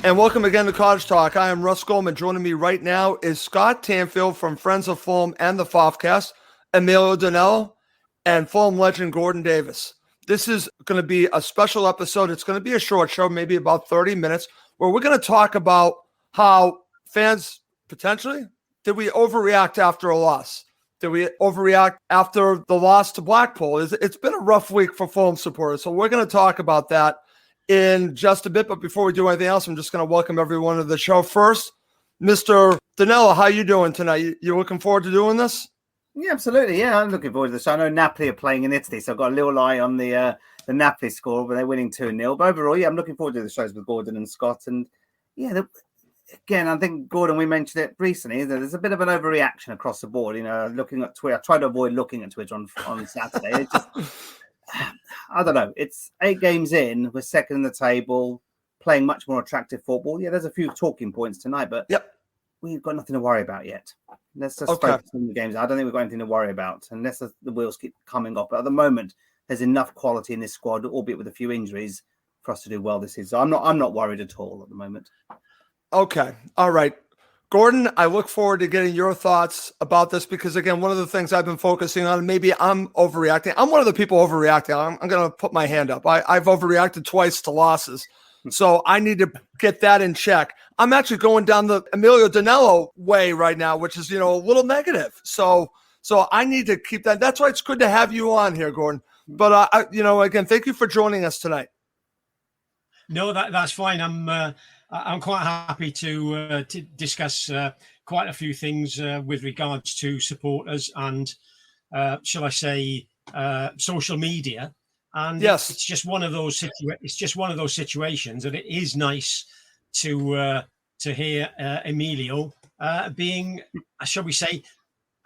And welcome again to Cottage Talk. I am Russ Goldman. Joining me right now is Scott Tanfield from Friends of Fulham and the FOFcast, Emilio Di Nello, and Fulham legend Gordon Davies. This is going to be a special episode. It's going to be a short show, maybe about 30 minutes, where we're going to talk about how fans potentially, did we overreact after a loss? Did we overreact after the loss to Blackpool? It's been a rough week for Fulham supporters, so we're going to talk about that in just a bit. But before we do anything else, I'm just going to welcome everyone to the show. First, Mr. Di Nello, how you doing tonight? You looking forward to doing this? Yeah, absolutely. Yeah, I'm looking forward to this. I know Napoli are playing in Italy, so I've got a little eye on the Napoli score, but they're winning 2-0. But overall, yeah, I'm looking forward to the shows with Gordon and Scott. And yeah, again, I think, Gordon, we mentioned it recently, there's a bit of an overreaction across the board. You know, looking at Twitter, I try to avoid looking at Twitter on Saturday. It's just, I don't know. It's 8 games in. We're second in the table, playing much more attractive football. Yeah, there's a few talking points tonight, but we've got nothing to worry about yet. Let's just focus on the games. I don't think we've got anything to worry about unless the wheels keep coming off. But at the moment, there's enough quality in this squad, albeit with a few injuries, for us to do well this season. So I'm not worried at all at the moment. Okay. All right. Gordon, I look forward to getting your thoughts about this because, again, one of the things I've been focusing on, maybe I'm overreacting. I'm one of the people overreacting. I'm going to put my hand up. I've overreacted twice to losses. So I need to get that in check. I'm actually going down the Emilio Di Nello way right now, which is, a little negative. So I need to keep that. That's why it's good to have you on here, Gordon. But, again, thank you for joining us tonight. No, that's fine. I'm quite happy to discuss quite a few things with regards to supporters and, shall I say, social media. And yes, it's just one of those situations, and it is nice to hear Emilio being, shall we say,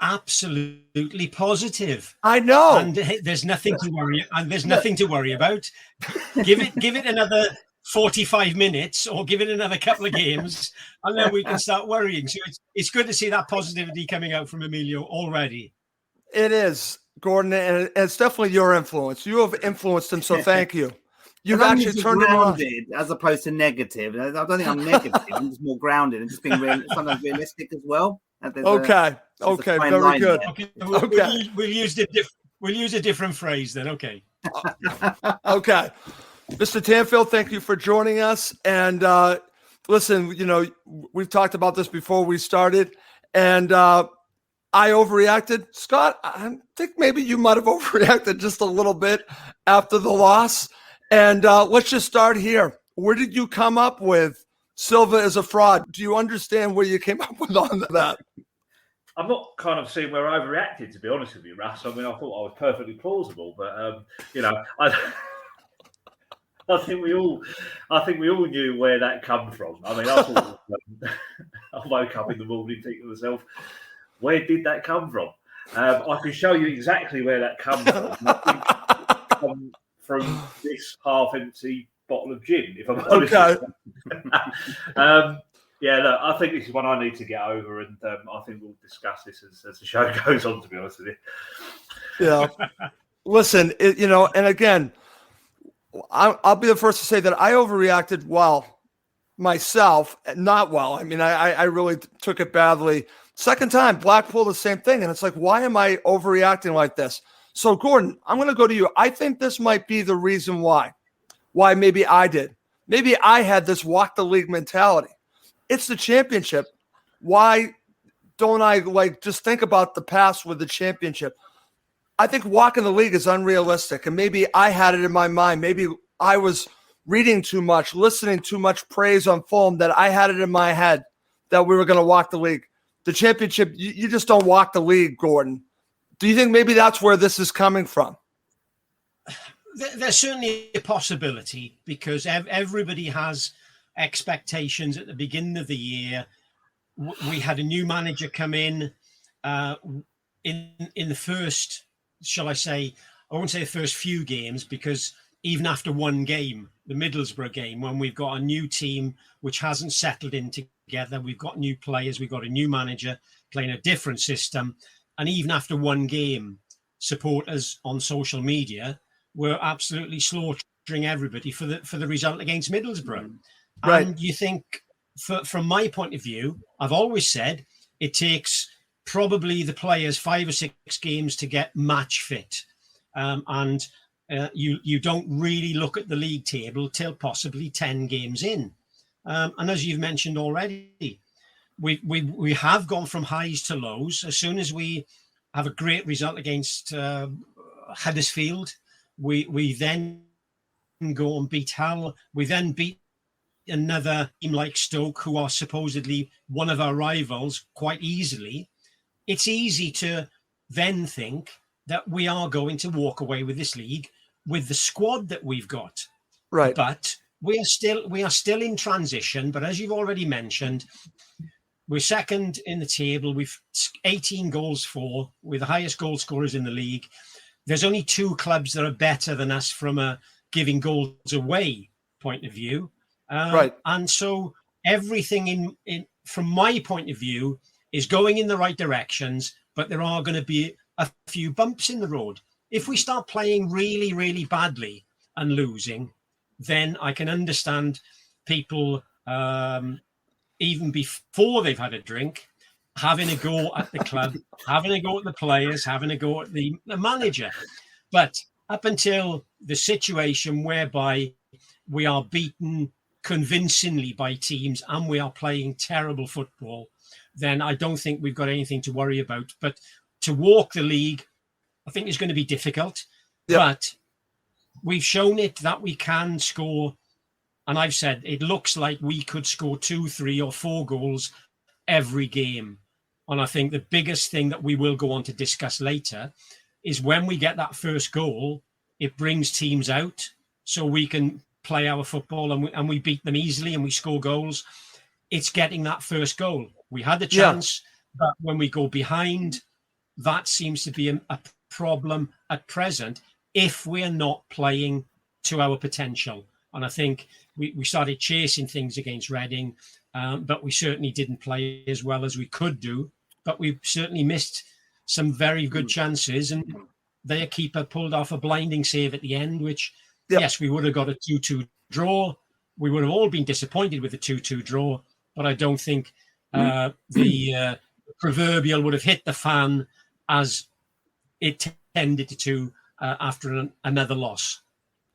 absolutely positive. I know, and there's nothing to worry. And there's nothing to worry about. Give it another 45 minutes, or give it another couple of games, and then we can start worrying. So it's good to see that positivity coming out from Emilio already. It is, Gordon, and it's definitely your influence. You have influenced him, so thank you. You've actually turned him around, as opposed to negative. I don't think I'm negative. I'm just more grounded and just being sometimes realistic as well. Okay, very good. Okay. We'll use a different phrase then. Okay. Okay. Mr. Tanfield, thank you for joining us. And listen, we've talked about this before we started, and I overreacted. Scott, I think maybe you might have overreacted just a little bit after the loss. And let's just start here. Where did you come up with Silva is a fraud? Do you understand where you came up with on that? I'm not kind of seeing where I overreacted, to be honest with you, Russ. I mean, I thought I was perfectly plausible, but I think we all knew where that come from. I mean, I thought I woke up in the morning thinking to myself, where did that come from? I can show you exactly where that comes from. I think it come from this half-empty bottle of gin, if I'm honest. Okay. Look, I think this is one I need to get over, and I think we'll discuss this as the show goes on, to be honest with you. Yeah. Listen, and again, I'll be the first to say that I overreacted myself, not well. I mean, I really took it badly. Second time, Blackpool, the same thing. And it's like, why am I overreacting like this? So, Gordon, I'm going to go to you. I think this might be the reason why maybe I did. Maybe I had this walk the league mentality. It's the championship. Why don't I just think about the past with the championship? I think walking the league is unrealistic. And maybe I had it in my mind. Maybe I was reading too much, listening too much praise on Fulham, that I had it in my head that we were going to walk the league. The championship, you just don't walk the league, Gordon. Do you think maybe that's where this is coming from? There's certainly a possibility, because everybody has expectations at the beginning of the year. We had a new manager come in the first, shall I say, I won't say the first few games, because even after one game, the Middlesbrough game, when we've got a new team which hasn't settled in together, we've got new players, we've got a new manager playing a different system, and even after one game, supporters on social media were absolutely slaughtering everybody for the result against Middlesbrough. Right. And you think, from my point of view, I've always said it takes probably the players 5 or 6 games to get match fit. And you don't really look at the league table till possibly 10 games in. And as you've mentioned already, we have gone from highs to lows. As soon as we have a great result against Huddersfield, we then go and beat Hull. We then beat another team like Stoke, who are supposedly one of our rivals, quite easily. It's easy to then think that we are going to walk away with this league with the squad that we've got. Right. But we are still in transition. But as you've already mentioned, we're second in the table. We've 18 goals for. We're the highest goal scorers in the league. There's only 2 clubs that are better than us from a giving goals away point of view. Right. And so everything in from my point of view is going in the right directions, but there are going to be a few bumps in the road. If we start playing really, really badly and losing, then I can understand people, even before they've had a drink, having a go at the club, having a go at the players, having a go at the manager. But up until the situation whereby we are beaten convincingly by teams and we are playing terrible football, then I don't think we've got anything to worry about. But to walk the league, I think is going to be difficult. Yep. But we've shown it that we can score. And I've said it looks like we could score 2, 3 or 4 goals every game. And I think the biggest thing that we will go on to discuss later is when we get that first goal, it brings teams out so we can play our football and we beat them easily and we score goals. It's getting that first goal. We had the chance, but when we go behind, that seems to be a problem at present if we're not playing to our potential. And I think we started chasing things against Reading, but we certainly didn't play as well as we could do. But we certainly missed some very good chances, and their keeper pulled off a blinding save at the end, which, yes, we would have got a 2-2 draw. We would have all been disappointed with the 2-2 draw, but I don't think the proverbial would have hit the fan as it tended to after another loss.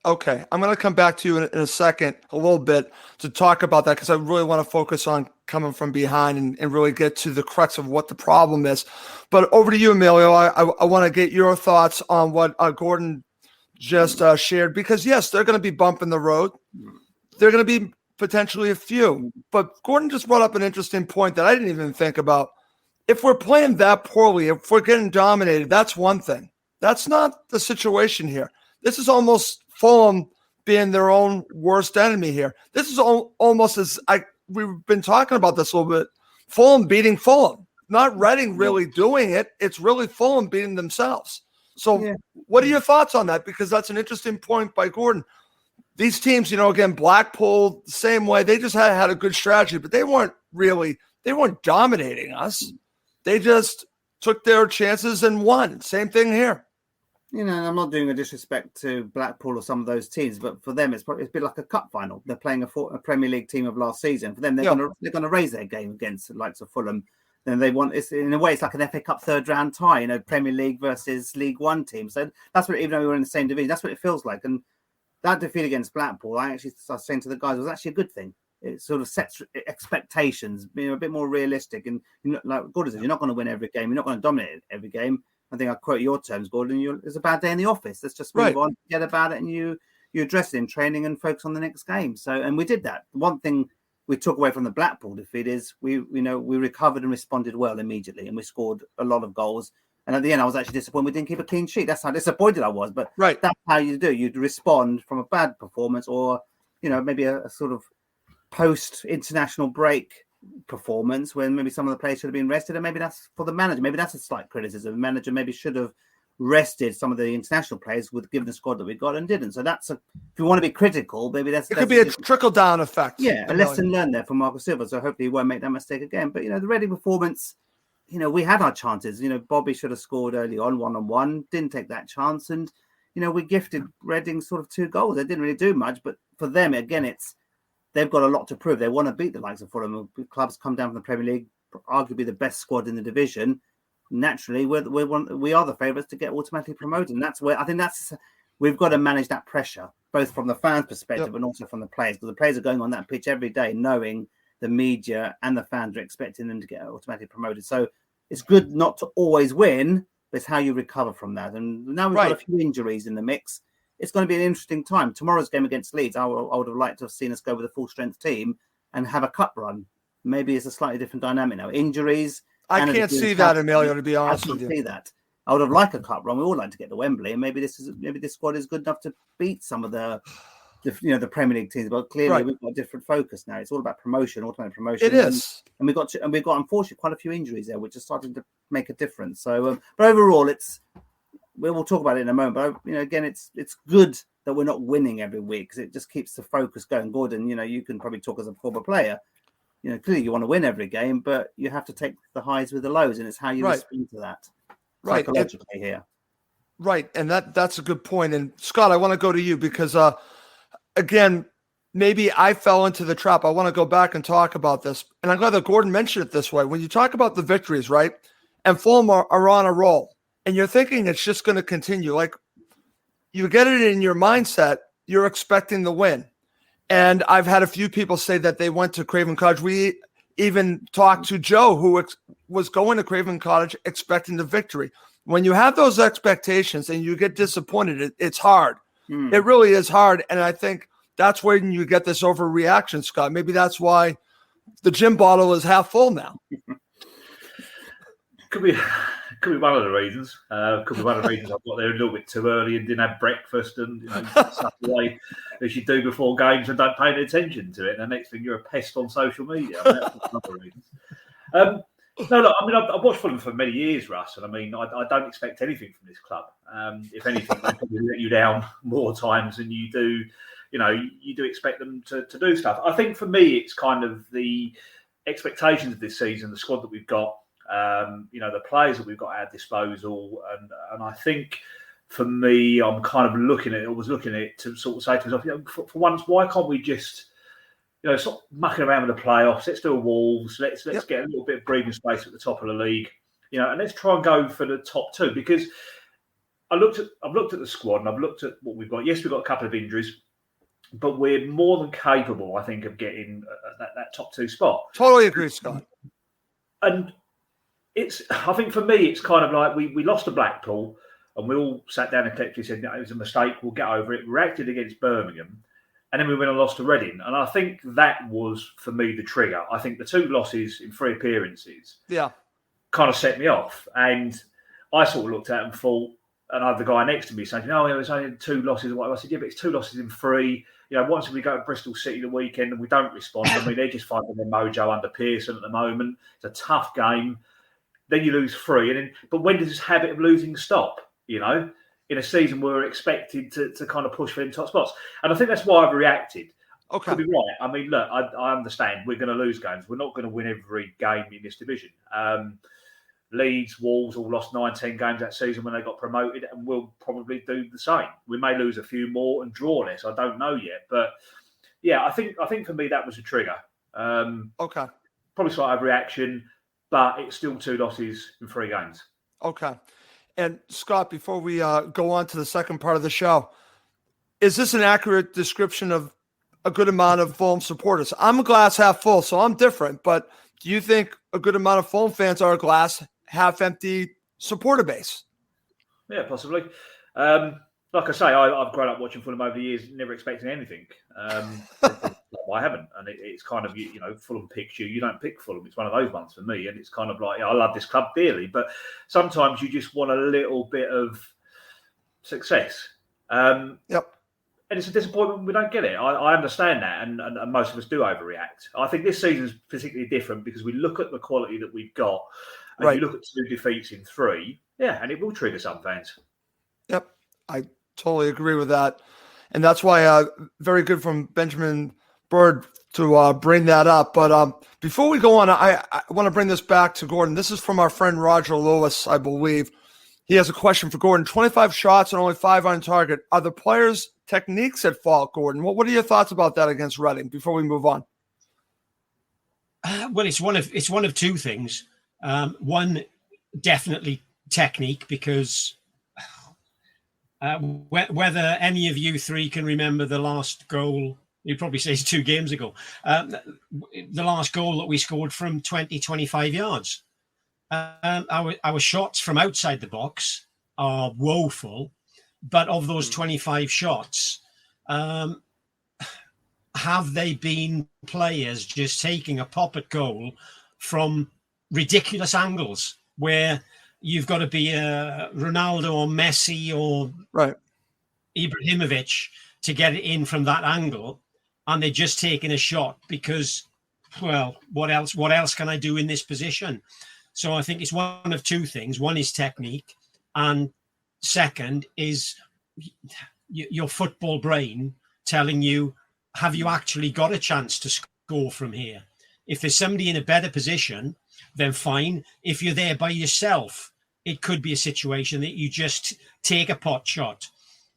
Okay, I'm going to come back to you in a second, a little bit, to talk about that, because I really want to focus on coming from behind and really get to the crux of what the problem is. But over to you, Emilio. I want to get your thoughts on what Gordon just shared, because, yes, they're going to be bumping the road. They're going to be potentially a few. But Gordon just brought up an interesting point that I didn't even think about. If we're playing that poorly, if we're getting dominated, that's one thing. That's not the situation here. This is almost Fulham being their own worst enemy here. This is almost as we've been talking about this a little bit. Fulham beating Fulham, not Reading really doing it. It's really Fulham beating themselves. So what are your thoughts on that? Because that's an interesting point by Gordon. These teams, again, Blackpool, the same way. They just had a good strategy, but they weren't dominating us. They just took their chances and won. Same thing here. I'm not doing a disrespect to Blackpool or some of those teams, but for them, it's a bit like a cup final. They're playing a Premier League team of last season. For them, they're going to raise their game against the likes of Fulham. Then they want, it's in a way, it's like an FA Cup third round tie, Premier League versus League One team. So that's what, even though we were in the same division, that's what it feels like. And that defeat against Blackpool, I was saying to the guys, was actually a good thing. It sort of sets expectations, being a bit more realistic. And like Gordon said, you're not going to win every game. You're not going to dominate every game. I think I quote your terms, Gordon. It's a bad day in the office. Let's just move on, forget about it, and you address it in training and focus on the next game. So, and we did that. One thing we took away from the Blackpool defeat is we recovered and responded well immediately, and we scored a lot of goals. And at the end, I was actually disappointed we didn't keep a clean sheet. That's how disappointed I was. But that's how you do. You'd respond from a bad performance, or maybe a sort of post-international break performance when maybe some of the players should have been rested, and maybe that's for the manager. Maybe that's a slight criticism. The manager maybe should have rested some of the international players with given the squad that we got and didn't. So if you want to be critical, maybe it could be a trickle down effect. Yeah, a lesson learned there from Marcus Silva. So hopefully he won't make that mistake again. But the Reading performance, we had our chances. Bobby should have scored early on, 1-on-1, didn't take that chance, and, we gifted Reading sort of 2 goals. They didn't really do much, but for them, again, it's they've got a lot to prove. They want to beat the likes of Fulham. Clubs come down from the Premier League, arguably the best squad in the division. Naturally, we are the favourites to get automatically promoted. And that's where I think we've got to manage that pressure, both from the fans' perspective and also from the players, because the players are going on that pitch every day knowing the media and the fans are expecting them to get automatically promoted. So it's good not to always win, but it's how you recover from that. And now we've got a few injuries in the mix. It's going to be an interesting time. Tomorrow's game against Leeds, I would have liked to have seen us go with a full-strength team and have a cup run. Maybe it's a slightly different dynamic now. Injuries. I can't see that, Emilio, to be honest with you. I can't see that. I would have liked a cup run. We all like to get to Wembley, and maybe this squad is good enough to beat some of the Premier League teams. But clearly, we've got a different focus now. It's all about promotion, automatic promotion. It is, and we've got unfortunately quite a few injuries there, which are starting to make a difference. So, but overall, we'll talk about it in a moment. But again, it's good that we're not winning every week, because it just keeps the focus going. Gordon, you can probably talk as a former player. Clearly you want to win every game, but you have to take the highs with the lows, and it's how you respond to that psychologically here. Right, and that's a good point. And Scott, I want to go to you because, again, maybe I fell into the trap. I want to go back and talk about this, and I'm glad that Gordon mentioned it this way. When you talk about the victories, right, and Fulham are on a roll, and you're thinking it's just going to continue, like you get it in your mindset, you're expecting the win. And I've had a few people say that they went to Craven Cottage. We even talked to Joe, who was going to Craven Cottage expecting the victory. When you have those expectations and you get disappointed, it's hard. It really is hard. And I think that's when you get this overreaction, Scott. Maybe that's why the gin bottle is half full now. Could be one of the reasons. Could be one of the reasons I got there a little bit too early and didn't have breakfast and stuff away as you do before games and don't pay any attention to it. And the next thing, you're a pest on social media. I mean, that's one of the reasons. No, look, I mean, I've watched Fulham for many years, Russ, and I mean, I don't expect anything from this club. If anything, they probably let you down more times than you do. You do expect them to do stuff. I think for me, it's kind of the expectations of this season, the squad that we've got. The players that we've got at our disposal, and I think for me, I'm kind of looking at it to sort of say to myself, for once, why can't we just, stop mucking around with the playoffs? Let's do a Wolves. Let's get a little bit of breathing space at the top of the league, and let's try and go for the top two, because I've looked at the squad and I've looked at what we've got. Yes, we've got a couple of injuries, but we're more than capable, I think, of getting that top two spot. Totally agree, Scott. And I think for me, it's kind of like we lost to Blackpool and we all sat down and collectively said, no, it was a mistake, we'll get over it. We reacted against Birmingham, and then we went and lost to Reading. And I think that was, for me, the trigger. I think the 2 losses in 3 appearances kind of set me off. And I sort of looked at it and thought, and I had the guy next to me saying, it was only 2 losses. I said, yeah, but it's 2 losses in 3. Once we go to Bristol City the weekend and we don't respond, I mean, they're just finding their mojo under Pearson at the moment. It's a tough game. Then you lose 3. But when does this habit of losing stop? In a season where we're expected to kind of push for them top spots. And I think that's why I've reacted. Okay. To be right. I mean, look, I understand we're going to lose games. We're not going to win every game in this division. Leeds, Wolves all lost 19 games that season when they got promoted, and we'll probably do the same. We may lose a few more and draw less. I don't know yet. But, yeah, I think for me that was a trigger. Okay. Probably slight overreaction, but it's still 2 losses in 3 games. Okay. And Scott, before we go on to the second part of the show, is this an accurate description of a good amount of Fulham supporters? I'm a glass half full, so I'm different. But do you think a good amount of Fulham fans are a glass half empty supporter base? Yeah, possibly. Like I say, I've grown up watching Fulham over the years, never expecting anything. I haven't, and it's kind of Fulham picks you. You don't pick Fulham. It's one of those ones for me, and it's kind of like I love this club dearly, but sometimes you just want a little bit of success. Yep. And it's a disappointment when we don't get it. I understand that, and most of us do overreact. I think this season is particularly different because we look at the quality that we've got, and you look at 2 defeats in 3, and it will trigger some fans. Yep, I totally agree with that, and that's why very good from Benjamin Bird to bring that up. But before we go on, I want to bring this back to Gordon. This is from our friend Roger Lewis, I believe. He has a question for Gordon. 25 shots and only 5 on target. Are the players' techniques at fault, Gordon? What are your thoughts about that against Reading before we move on? Well, it's one of two things. One, definitely technique, because whether any of you three can remember the last goal, you'd probably say it's 2 games ago, the last goal that we scored from 25 yards. Our shots from outside the box are woeful, but of those 25 shots, have they been players just taking a pop at goal from ridiculous angles where you've got to be a Ronaldo or Messi or Ibrahimovic to get it in from that angle, and they're just taking a shot because, well, what else can I do in this position? So I think it's one of two things. One is technique, and second is your football brain telling you, have you actually got a chance to score from here? If there's somebody in a better position, then fine. If you're there by yourself, it could be a situation that you just take a pot shot.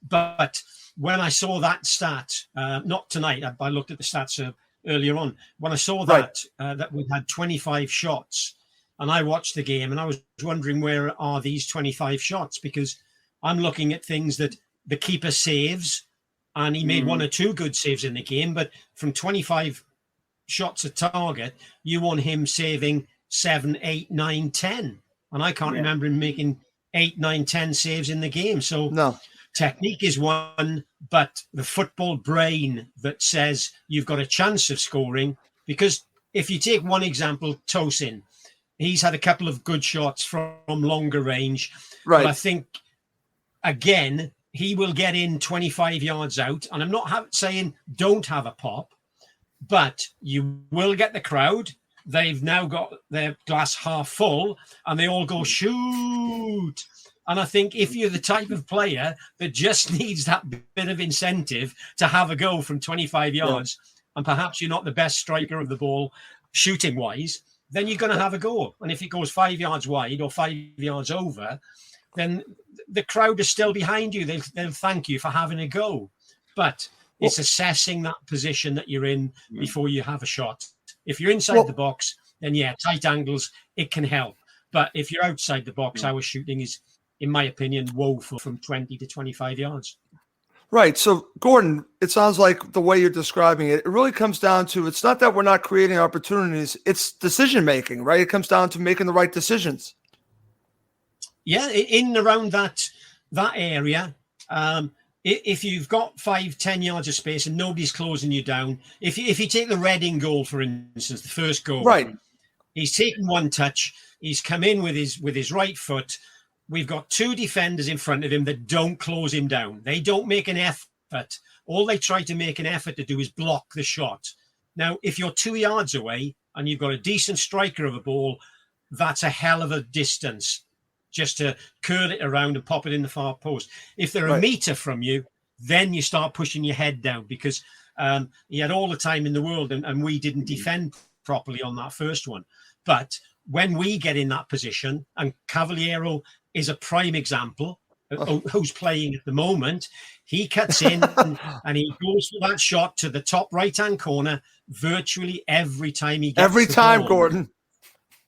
But when I saw that stat, not tonight, I looked at the stats earlier on. When I saw that, that we had 25 shots, and I watched the game and I was wondering, where are these 25 shots? Because I'm looking at things that the keeper saves, and he made 1 or 2 good saves in the game, but from 25 shots at target, you want him saving 7, 8, 9, 10. And I can't remember him making 8, 9, 10 saves in the game. So no. Technique is one, but the football brain that says you've got a chance of scoring, because if you take one example, Tosin, he's had a couple of good shots from longer range. Right. But I think, again, he will get in 25 yards out. And I'm not saying don't have a pop, but you will get the crowd. They've now got their glass half full and they all go, shoot. And I think if you're the type of player that just needs that bit of incentive to have a go from 25 yards, and perhaps you're not the best striker of the ball shooting wise, then you're going to have a go. And if it goes 5 yards wide or 5 yards over, then the crowd is still behind you. They'll thank you for having a go. But it's assessing that position that you're in before you have a shot. If you're inside the box, then tight angles, it can help. But if you're outside the box, our shooting is, in my opinion, woeful from 20 to 25 yards. Right. So, Gordon, it sounds like the way you're describing it, it really comes down to, it's not that we're not creating opportunities, it's decision-making, right? It comes down to making the right decisions. Yeah, in and around that area, if you've got 5-10 yards of space and nobody's closing you down, if you take the Reading goal, for instance, the first goal, right, he's taken one touch, he's come in with his right foot. We've got 2 defenders in front of him that don't close him down. They don't make an effort. All they try to make an effort to do is block the shot. Now, if you're 2 yards away and you've got a decent striker of a ball, that's a hell of a distance just to curl it around and pop it in the far post. If they're a meter from you, then you start pushing your head down, because he had all the time in the world and we didn't defend properly on that first one. But when we get in that position, and Cavaliero is a prime example who's playing at the moment, he cuts in and he goes for that shot to the top right-hand corner virtually every time he gets the ball. Gordon.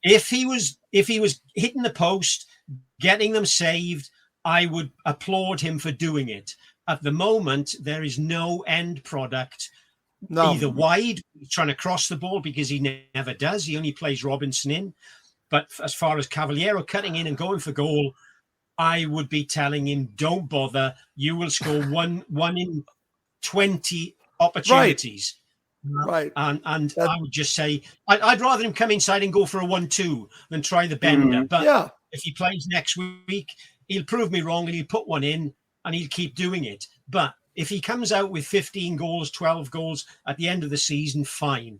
If he was hitting the post, getting them saved, I would applaud him for doing it. At the moment, there is no end product. No. Either wide, trying to cross the ball, because he never does. He only plays Robinson in. But as far as Cavaliero cutting in and going for goal, I would be telling him, don't bother. You will score one in 20 opportunities. Right. And I would just say, I'd rather him come inside and go for a 1-2 than try the bender. But if he plays next week, he'll prove me wrong and he'll put one in and he'll keep doing it. But if he comes out with 15 goals, 12 goals at the end of the season, fine.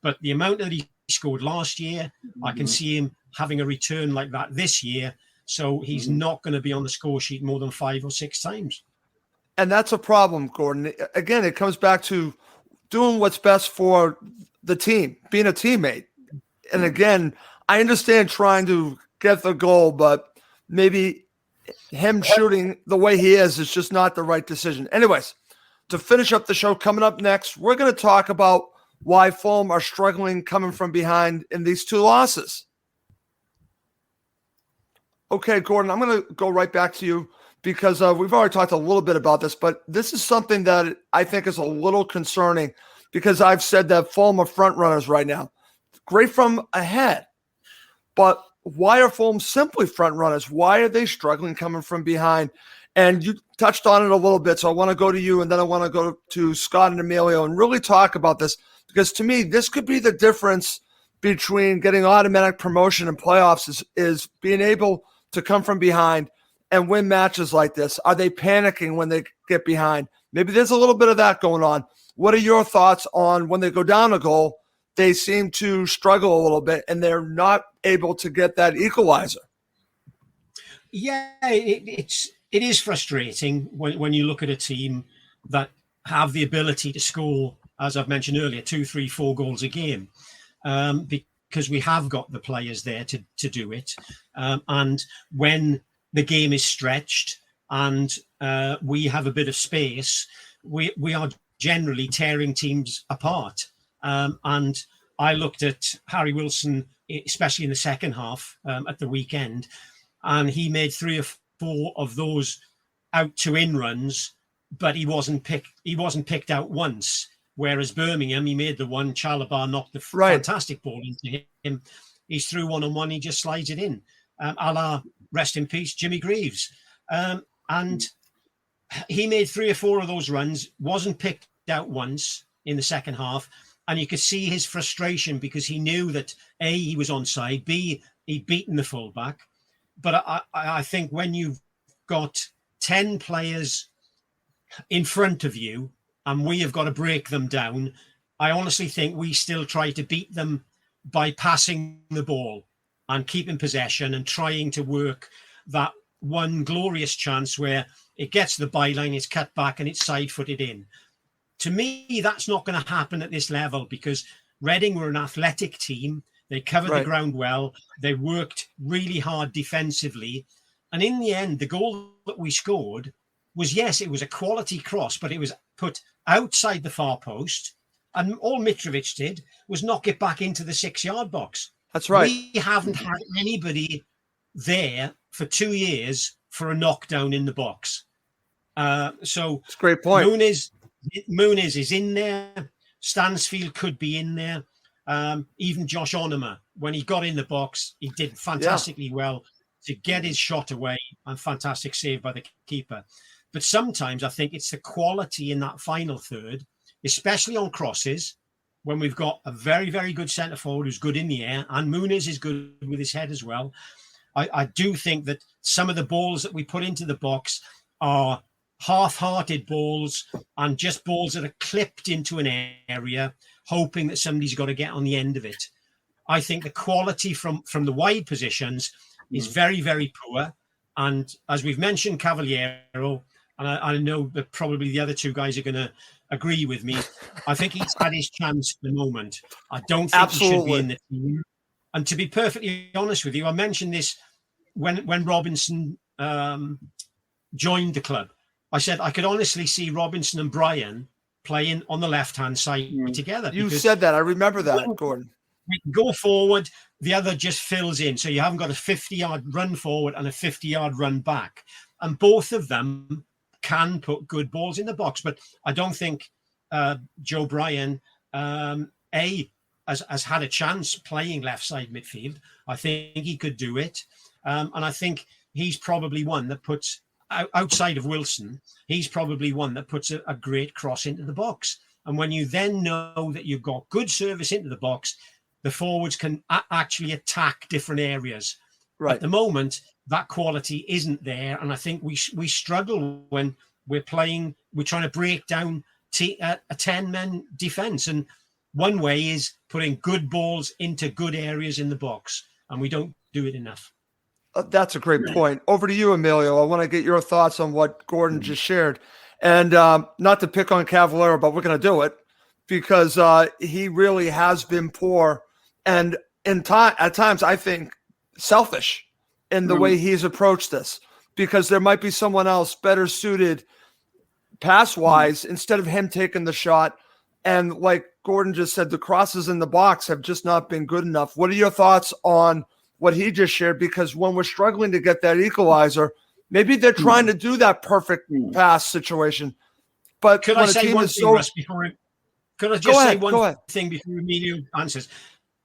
But the amount that he scored last year, I can see him having a return like that this year. So he's not going to be on the score sheet more than 5 or 6 times. And that's a problem, Gordon. Again, it comes back to doing what's best for the team, being a teammate. And again, I understand trying to get the goal, but maybe him shooting the way he is just not the right decision. Anyways, to finish up the show, coming up next, we're going to talk about why Fulham are struggling coming from behind in these 2 losses. Okay, Gordon, I'm going to go right back to you because we've already talked a little bit about this, but this is something that I think is a little concerning because I've said that Fulham are front runners right now. Great from ahead, but why are Fulham simply front runners? Why are they struggling coming from behind? And you touched on it a little bit, so I want to go to you, and then I want to go to Scott and Emilio and really talk about this, because to me, this could be the difference between getting automatic promotion and playoffs is being able to come from behind and win matches like this. Are they panicking when they get behind? Maybe there's a little bit of that going on. What are your thoughts on when they go down a goal, they seem to struggle a little bit and they're not able to get that equalizer? Yeah, it is frustrating when you look at a team that have the ability to score, as I've mentioned earlier, 2, 3, 4 goals a game, because we have got the players there to do it. And when the game is stretched and we have a bit of space, we are generally tearing teams apart. And I looked at Harry Wilson, especially in the second half at the weekend, and he made 3 or 4 of those out to in runs, but he wasn't picked out once. Whereas Birmingham, he made the one, Chalabar knocked the fantastic ball into him. He's through 1-on-1, he just slides it in. A la, rest in peace, Jimmy Greaves. And he made 3 or 4 of those runs, wasn't picked out once in the second half. And you could see his frustration because he knew that A, he was onside, B, he'd beaten the fullback. But I think when you've got 10 players in front of you and we have got to break them down, I honestly think we still try to beat them by passing the ball and keeping possession and trying to work that one glorious chance where it gets the byline, it's cut back and it's side-footed in. To me, that's not going to happen at this level because Reading were an athletic team. They covered the ground well. They worked really hard defensively. And in the end, the goal that we scored was, yes, it was a quality cross, but it was put outside the far post. And all Mitrovic did was knock it back into the 6-yard box. That's right. We haven't had anybody there for 2 years for a knockdown in the box. So it's a great point. Muniz is in there. Stansfield could be in there. Even Josh Onema, when he got in the box, he did fantastically well to get his shot away and fantastic save by the keeper. But sometimes I think it's the quality in that final third, especially on crosses, when we've got a very, very good centre forward who's good in the air, and Muniz is good with his head as well. I do think that some of the balls that we put into the box are half-hearted balls and just balls that are clipped into an area, hoping that somebody's got to get on the end of it. I think the quality from the wide positions is very, very poor. And as we've mentioned, Cavaliero, and I know that probably the other 2 guys are going to agree with me, I think he's had his chance for the moment. I don't think he should be in the team. And to be perfectly honest with you, I mentioned this when Robinson joined the club. I said I could honestly see Robinson and Bryan playing on the left-hand side together. You said that. I remember that, Gordon. We can go forward, the other just fills in. So you haven't got a 50-yard run forward and a 50-yard run back. And both of them can put good balls in the box. But I don't think Joe Bryan, has had a chance playing left-side midfield. I think he could do it. And I think he's probably one that puts... outside of Wilson, he's probably one that puts a great cross into the box. And when you then know that you've got good service into the box, the forwards can actually attack different areas. Right. At the moment, that quality isn't there. And I think we struggle when we're trying to break down a 10-man defense. And one way is putting good balls into good areas in the box. And we don't do it enough. That's a great point. Over to you, Emilio. I want to get your thoughts on what Gordon just shared. And not to pick on Cavaliero, but we're going to do it because he really has been poor and at times, I think, selfish in the way he's approached this. because there might be someone else better suited pass-wise instead of him taking the shot. And like Gordon just said, the crosses in the box have just not been good enough. What are your thoughts on what he just shared? Because when we're struggling to get that equalizer, maybe they're trying to do that perfect pass situation. But could I say one thing, Russ, before could I just say one thing before Emilio answers?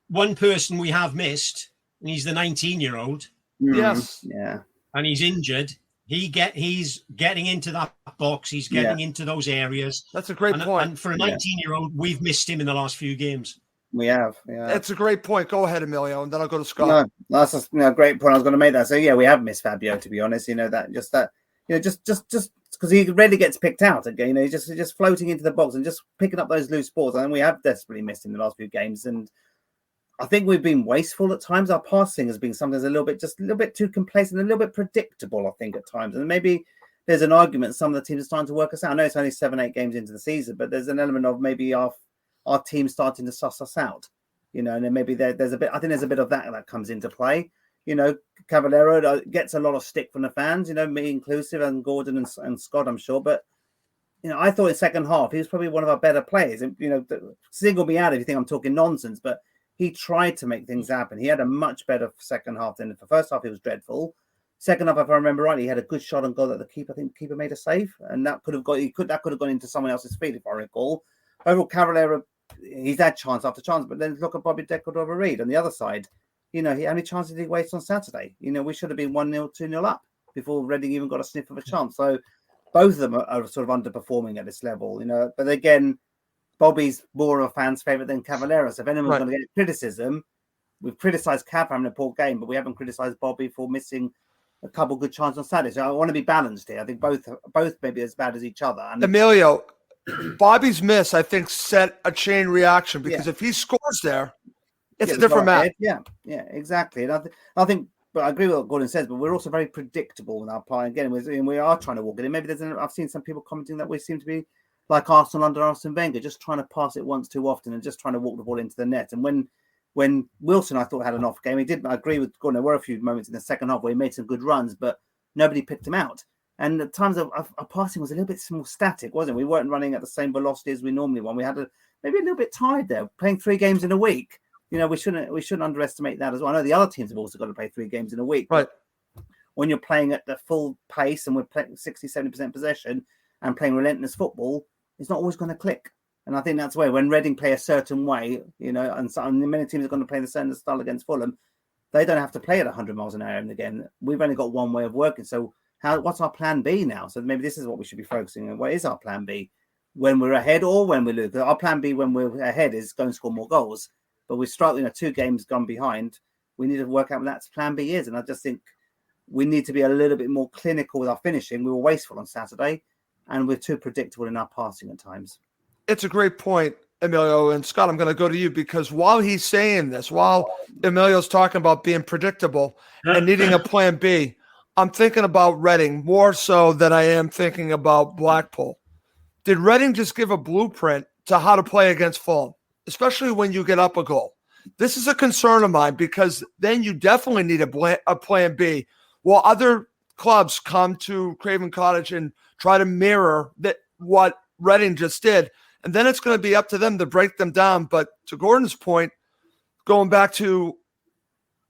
One person we have missed, and he's the 19-year-old. Yes. Yeah. And he's injured. He's getting into that box. He's getting into those areas. That's a great point. And for a 19-year-old, we've missed him in the last few games. We have. Yeah. That's a great point. Go ahead, Emilio, and then I'll go to Scott. No, that's a great point. I was going to make that. So yeah, we have missed Fabio, to be honest. Just because he rarely gets picked out again. He's just floating into the box and just picking up those loose balls. And we have desperately missed him the last few games. And I think we've been wasteful at times. Our passing has been sometimes a little bit too complacent, a little bit predictable, I think, at times. And maybe there's an argument some of the teams are starting to work us out. I know it's only 7-8 games into the season, but there's an element of maybe our team starting to suss us out, and then maybe there's a bit. I think there's a bit of that comes into play. Cavallero gets a lot of stick from the fans, me inclusive, and Gordon and Scott, I'm sure. But I thought in second half he was probably one of our better players. And single me out if you think I'm talking nonsense, but he tried to make things happen. He had a much better second half than the first half. He was dreadful. Second half, if I remember rightly, he had a good shot on goal that the keeper made a save, and that could have gone into someone else's feet if I recall. Overall, Cavallero, he's had chance after chance, but then look at Bobby Decordova-Reid on the other side. How many chances did he waste on Saturday? We should have been 1-0, 2-0 up before Reading even got a sniff of a chance. So both of them are sort of underperforming at this level, But again, Bobby's more of a fan's favourite than Cavallero. So if anyone's going to get criticism, we've criticised Cav for having a poor game, but we haven't criticised Bobby for missing a couple good chances on Saturday. So I want to be balanced here. I think both may be as bad as each other. And Emilio, Bobby's miss, I think, set a chain reaction because if he scores there, it's a different match. Yeah, exactly. And I think, but I agree with what Gordon says, but we're also very predictable in our play. Again, we are trying to walk it in. Maybe I've seen some people commenting that we seem to be like Arsenal under Arsene Wenger, just trying to pass it once too often and just trying to walk the ball into the net. And when Wilson, I thought, had an off game, I agree with Gordon. There were a few moments in the second half where he made some good runs, but nobody picked him out. And at times our passing was a little bit more static, wasn't it? We weren't running at the same velocity as we normally want. We had maybe a little bit tired there, playing 3 games in a week. We shouldn't underestimate that as well. I know the other teams have also got to play 3 games in a week. Right. When you're playing at the full pace and we're playing 60-70% possession and playing relentless football, it's not always going to click. And I think that's where when Reading play a certain way, and many teams are going to play the same style against Fulham, they don't have to play at 100 miles an hour in the game. We've only got one way of working. So what's our plan B now? So maybe this is what we should be focusing on. What is our plan B? When we're ahead or when we lose? Our plan B when we're ahead is go and score more goals. But we struggle, 2 games gone behind. We need to work out what that plan B is. And I just think we need to be a little bit more clinical with our finishing. We were wasteful on Saturday and we're too predictable in our passing at times. It's a great point, Emilio. And Scott, I'm going to go to you because while he's saying this, while Emilio's talking about being predictable and needing a plan B, I'm thinking about Reading more so than I am thinking about Blackpool. Did Reading just give a blueprint to how to play against Fulham, especially when you get up a goal? This is a concern of mine because then you definitely need a plan B. While other clubs come to Craven Cottage and try to mirror what Reading just did, and then it's going to be up to them to break them down. But to Gordon's point, going back to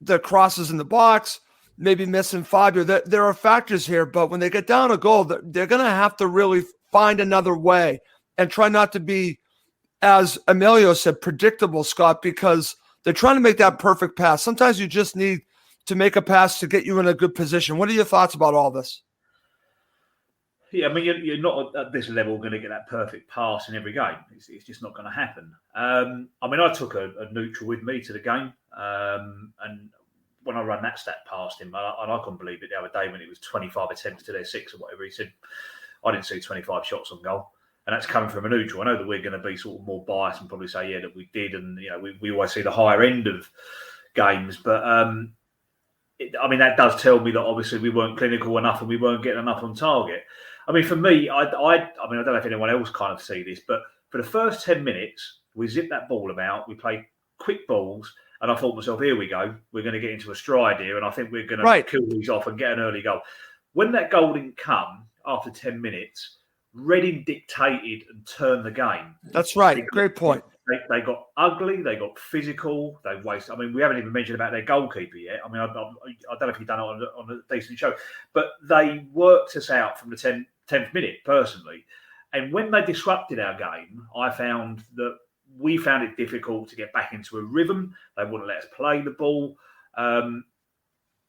the crosses in the box, maybe missing Fabio, there are factors here. But when they get down a goal, they're going to have to really find another way and try not to be, as Emilio said, predictable, Scott, because they're trying to make that perfect pass. Sometimes you just need to make a pass to get you in a good position. What are your thoughts about all this? Yeah, I mean, you're not at this level going to get that perfect pass in every game. It's just not going to happen. I mean, I took a neutral with me to the game, and when I ran that stat past him, and I couldn't believe it the other day when it was 25 attempts to their 6 or whatever, he said, I didn't see 25 shots on goal. And that's coming from a neutral. I know that we're going to be sort of more biased and probably say, that we did. And, we always see the higher end of games. But, that does tell me that obviously we weren't clinical enough and we weren't getting enough on target. I mean, for me, I don't know if anyone else kind of see this, but for the first 10 minutes, we zipped that ball about. We played quick balls. And I thought to myself, here we go. We're going to get into a stride here. And I think we're going to kill these off and get an early goal. when that goal didn't come after 10 minutes, Reading dictated and turned the game. That's right. Great point. They got ugly. They got physical. They wasted. I mean, we haven't even mentioned about their goalkeeper yet. I mean, I don't know if you've done it on a decent show, but they worked us out from the 10th minute, personally. And when they disrupted our game, I found that we found it difficult to get back into a rhythm. They wouldn't let us play the ball.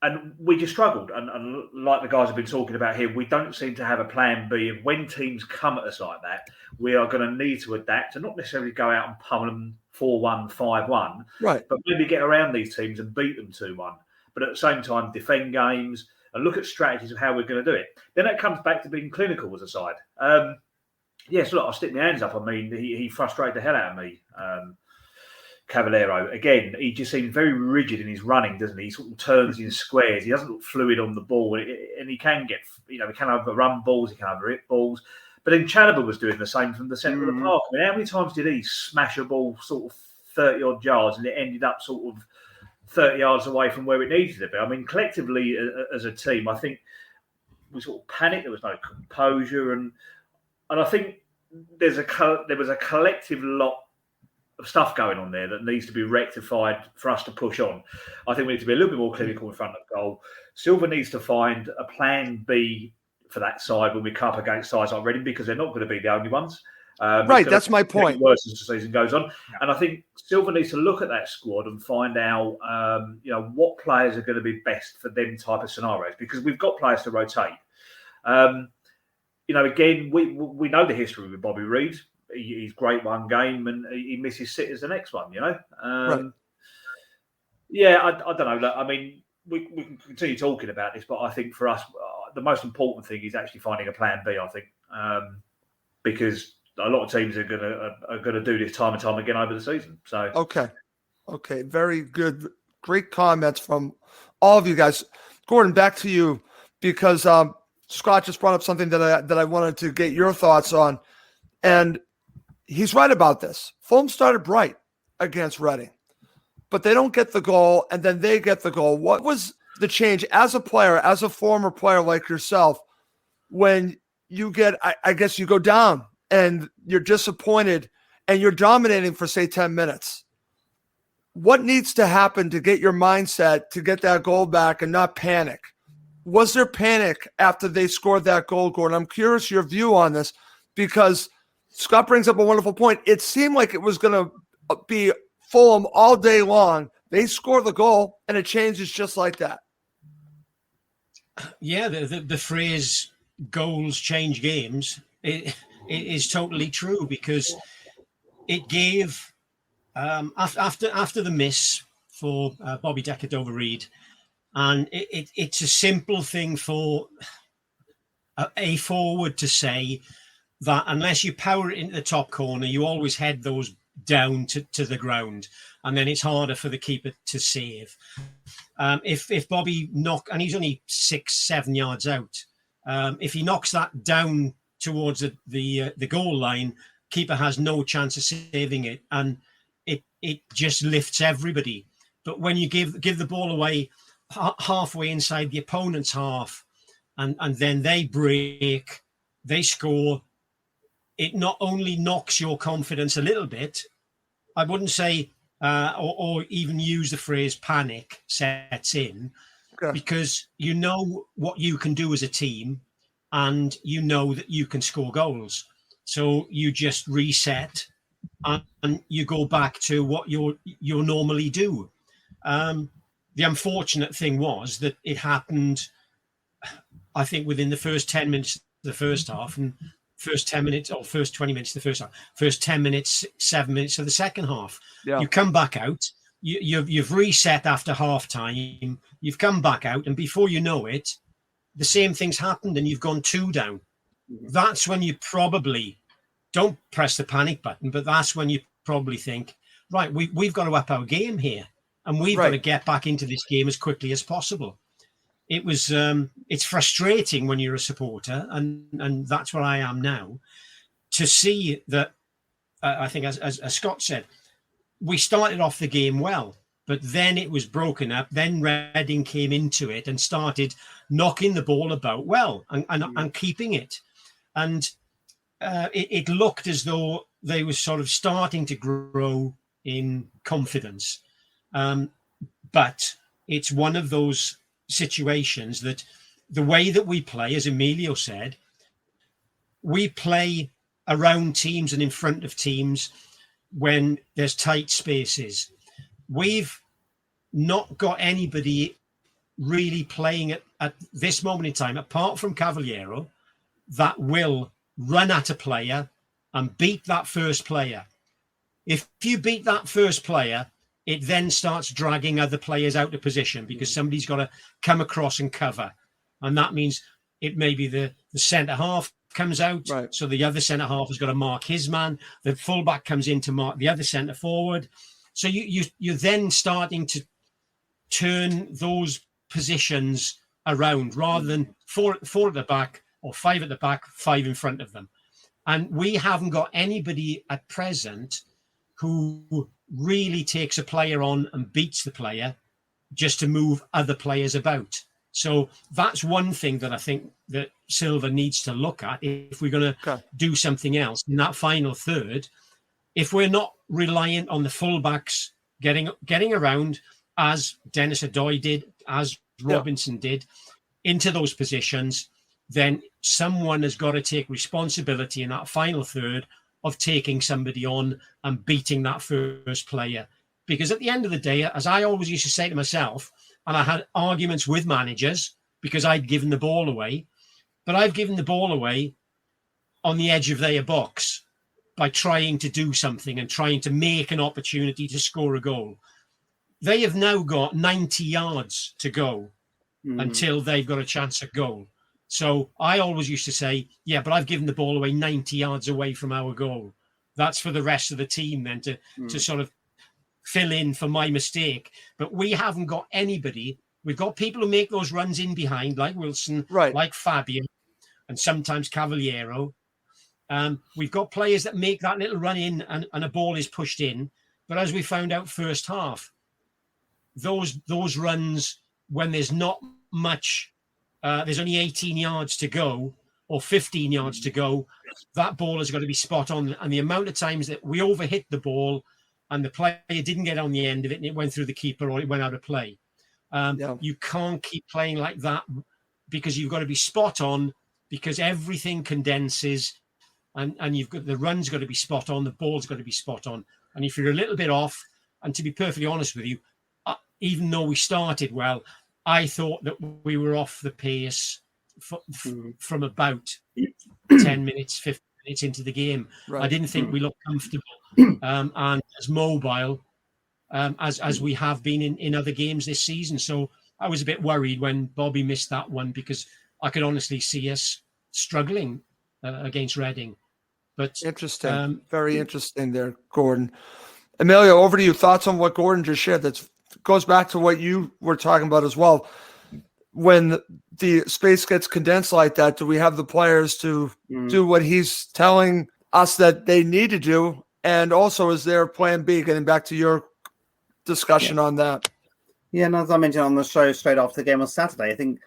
And we just struggled. And like the guys have been talking about here, we don't seem to have a plan B. And when teams come at us like that, we are going to need to adapt and not necessarily go out and pummel them 4-1, 5-1, right? But maybe get around these teams and beat them 2-1. But at the same time, defend games and look at strategies of how we're going to do it. Then it comes back to being clinical as a side. Yes, look, I'll stick my hands up. I mean, he frustrated the hell out of me. Cavallero, again, he just seems very rigid in his running, doesn't he? He sort of turns in squares. He doesn't look fluid on the ball, and he can get, he can overrun balls, he can overhit balls. But then Chalobah was doing the same from the centre of the park. I mean, how many times did he smash a ball sort of 30-odd yards and it ended up sort of 30 yards away from where it needed to be? I mean, collectively, as a team, I think we sort of panicked. There was no composure. And I think there was a collective lot of stuff going on there that needs to be rectified for us to push on. I think we need to be a little bit more clinical in front of goal. Silva needs to find a plan B for that side when we come up against sides like Reading, because they're not going to be the only ones. Right, that's my point. Worse as the season goes on. Yeah. And I think Silva needs to look at that squad and find out, what players are going to be best for them type of scenarios, because we've got players to rotate. Again, we know the history with Bobby Reid. He's great one game and he misses sitters the next one, Right. Yeah, I don't know. Look, I mean, we can continue talking about this, but I think for us, the most important thing is actually finding a plan B, I think, because a lot of teams are going to do this time and time again over the season. So Okay. Very good. Great comments from all of you guys. Gordon, back to you, because Scott just brought up something that I wanted to get your thoughts on. And he's right about this. Fulham started bright against Reading, but they don't get the goal, and then they get the goal. What was the change as a player, as a former player like yourself, when you get, I guess you go down and you're disappointed and you're dominating for, say, 10 minutes? What needs to happen to get your mindset to get that goal back and not panic? Was there panic after they scored that goal, Gordon? I'm curious your view on this, because Scott brings up a wonderful point. It seemed like it was going to be Fulham all day long. They score the goal, and it changes just like that. Yeah, the phrase "goals change games" it is totally true, because it gave after the miss for Bobby Decordova-Reid, and it's a simple thing for a forward to say that unless you power it into the top corner, you always head those down to the ground, and then it's harder for the keeper to save. If Bobby and he's only 6-7 yards out, if he knocks that down towards the goal line, keeper has no chance of saving it, and it just lifts everybody. But when you give the ball away halfway inside the opponent's half, and then they break, they score, it not only knocks your confidence a little bit, I wouldn't say, or even use the phrase panic sets in, because you know what you can do as a team, and you know that you can score goals. So you just reset and you go back to what you normally do. The unfortunate thing was that it happened, I think, within the first 10 minutes of the first half, and first 10 minutes or first 20 minutes of the first half, first 10 minutes, 7 minutes of the second half. Yeah. You come back out, you've reset after half time, you've come back out, and before you know it, the same thing's happened and you've gone 2 down. That's when you probably don't press the panic button, but that's when you probably think, right, we've got to up our game here, and we've got to get back into this game as quickly as possible. It was it's frustrating when you're a supporter, and that's where I am now, to see that I think as Scott said, we started off the game well, but then it was broken up. Then Reading came into it and started knocking the ball about well and keeping it. And it looked as though they were sort of starting to grow in confidence. But it's one of those situations that the way that we play, as Emilio said, we play around teams and in front of teams when there's tight spaces. We've not got anybody really playing at this moment in time, apart from Cavaliero, that will run at a player and beat that first player. If you beat that first player, it then starts dragging other players out of position because somebody's got to come across and cover. And that means it may be the centre half comes out. Right. So the other centre half has got to mark his man. The fullback comes in to mark the other centre forward. So you're then starting to turn those positions around rather than four at the back or 5 at the back, 5 in front of them. And we haven't got anybody at present who really takes a player on and beats the player just to move other players about. So that's one thing that I think that Silva needs to look at if we're going to do something else in that final third. If we're not reliant on the fullbacks getting around, as Dennis Adoy did, as Robinson did, into those positions, then someone has got to take responsibility in that final third of taking somebody on and beating that first player. Because at the end of the day, as I always used to say to myself, and I had arguments with managers because I'd given the ball away, but I've given the ball away on the edge of their box by trying to do something and trying to make an opportunity to score a goal. They have now got 90 yards to go until they've got a chance at goal. So I always used to say, yeah, but I've given the ball away 90 yards away from our goal. That's for the rest of the team then to sort of fill in for my mistake. But we haven't got anybody. We've got people who make those runs in behind, like Wilson, like Fabio, and sometimes Cavaliero. We've got players that make that little run in and a ball is pushed in. But as we found out first half, those runs, when there's not much, there's only 18 yards to go or 15 yards to go, that ball has got to be spot on. And the amount of times that we overhit the ball and the player didn't get on the end of it and it went through the keeper or it went out of play. You can't keep playing like that because you've got to be spot on because everything condenses and you've got the run's got to be spot on, the ball's got to be spot on. And if you're a little bit off, and to be perfectly honest with you, even though we started well, I thought that we were off the pace from about 10 minutes, 15 minutes into the game. Right. I didn't think we looked comfortable and as mobile as we have been in other games this season. So I was a bit worried when Bobby missed that one because I could honestly see us struggling against Reading. But interesting, very interesting there, Gordon. Emilio, over to you. Thoughts on what Gordon just shared? That goes back to what you were talking about as well. When the space gets condensed like that, do we have the players to do what he's telling us that they need to do? And also, is there plan B? Getting back to your discussion on that. Yeah, and as I mentioned on the show straight after the game on Saturday, I think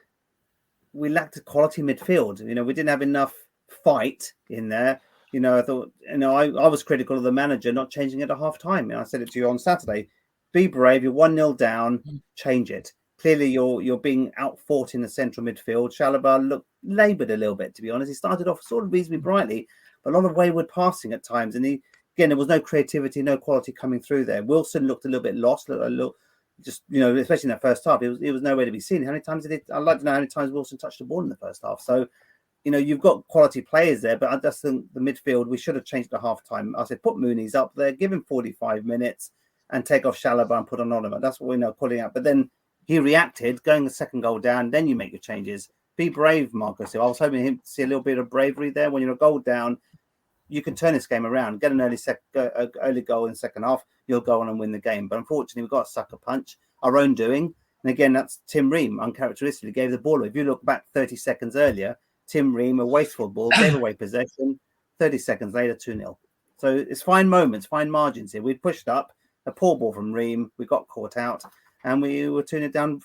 we lacked a quality midfield. You know, we didn't have enough fight in there. You know, I thought, I was critical of the manager not changing it at half time. And I said it to you on Saturday. Be brave. You're 1-0 down. Change it. Clearly, you're being outfought in the central midfield. Chalobah looked laboured a little bit, to be honest. He started off sort of reasonably brightly, but a lot of wayward passing at times. And there was no creativity, no quality coming through there. Wilson looked a little bit lost, just, especially in that first half. It was nowhere to be seen. How many times I'd like to know how many times Wilson touched the ball in the first half. So, you've got quality players there, but I just think the midfield, we should have changed at half time. I said, put Mooney's up there, give him 45 minutes and take off Chalobah and put on Oliver. That's what we know, pulling out. But then he reacted, going the second goal down, then you make your changes. Be brave, Marcus. I was hoping him to see a little bit of bravery there. When you're a goal down, you can turn this game around, get an early goal in the second half, you'll go on and win the game. But unfortunately, we've got a sucker punch, our own doing. And again, that's Tim Ream, uncharacteristically, gave the ball away. If you look back 30 seconds earlier, Tim Ream, a wasteful ball, gave away possession. 30 seconds later, 2-0. So it's fine moments, fine margins here. We pushed up. a poor ball from Ream. We got caught out, and we were turning it down.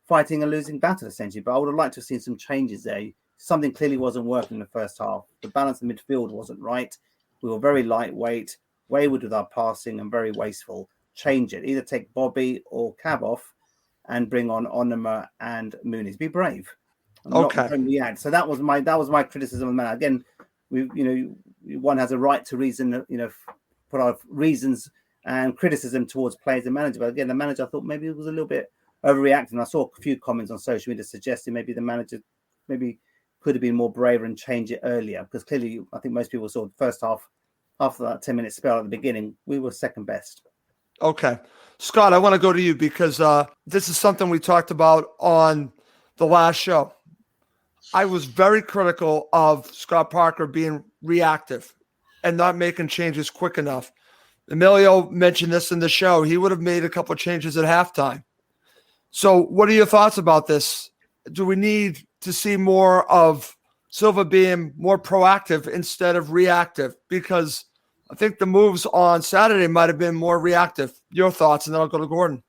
Fighting a losing battle essentially. But I would have liked to have seen some changes there. Something clearly wasn't working in the first half. The balance in midfield wasn't right. We were very lightweight, wayward with our passing, and very wasteful. Change it. Either take Bobby or Cav off, and bring on Onuma and Muniz. Be brave. Don't react. So that was my criticism of the man. Again, one has a right to reason. Put our reasons and criticism towards players and manager. But again, the manager, I thought maybe it was a little bit overreacting. I saw a few comments on social media suggesting maybe the manager could have been more brave and change it earlier, because clearly I think most people saw the first half after that 10-minute spell at the beginning, we were second best. Okay. Scott, I want to go to you because this is something we talked about on the last show. I was very critical of Scott Parker being reactive and not making changes quick enough. Emilio mentioned this in the show. He would have made a couple of changes at halftime. So what are your thoughts about this? Do we need to see more of Silva being more proactive instead of reactive? Because I think the moves on Saturday might have been more reactive. Your thoughts, and then I'll go to Gordon.